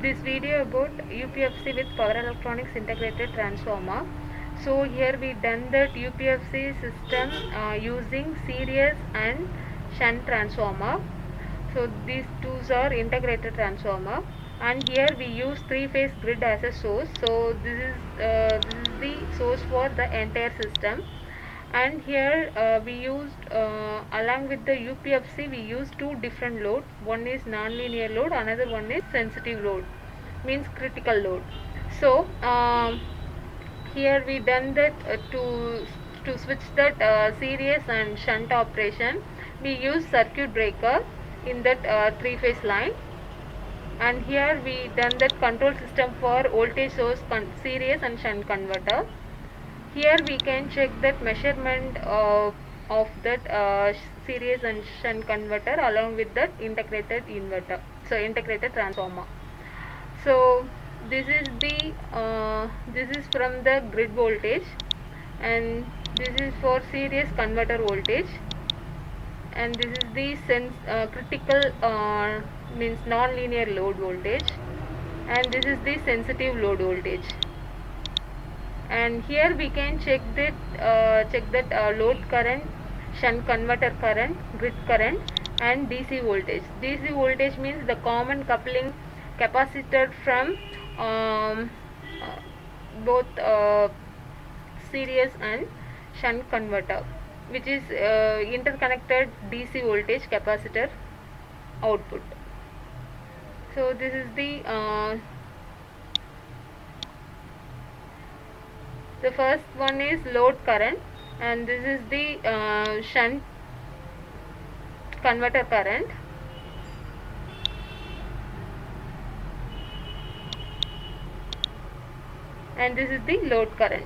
this video about UPFC with power electronics integrated transformer. So here we done that UPFC system using series and shunt transformer. So these two are integrated transformer, and here we use three-phase grid as a source. So this is the source for the entire system. And here we used along with the UPFC we used two different loads. One is non-linear load, another one is sensitive load, means critical load. So here we done that to switch that series and shunt operation, we use circuit breaker in that three-phase line. And here we done that control system for voltage source series and shunt converter. Here we can check that measurement of that series and shunt converter along with that integrated inverter, so integrated transformer. So this is from the grid voltage, and this is for series converter voltage, and this is the critical means non-linear load voltage, and this is the sensitive load voltage. And here we can check that load current, shunt converter current, grid current, and DC voltage. DC voltage means the common coupling capacitor from both series and shunt converter, which is interconnected DC voltage capacitor output. So this is the first one is load current, and this is the shunt converter current. And this is the load current.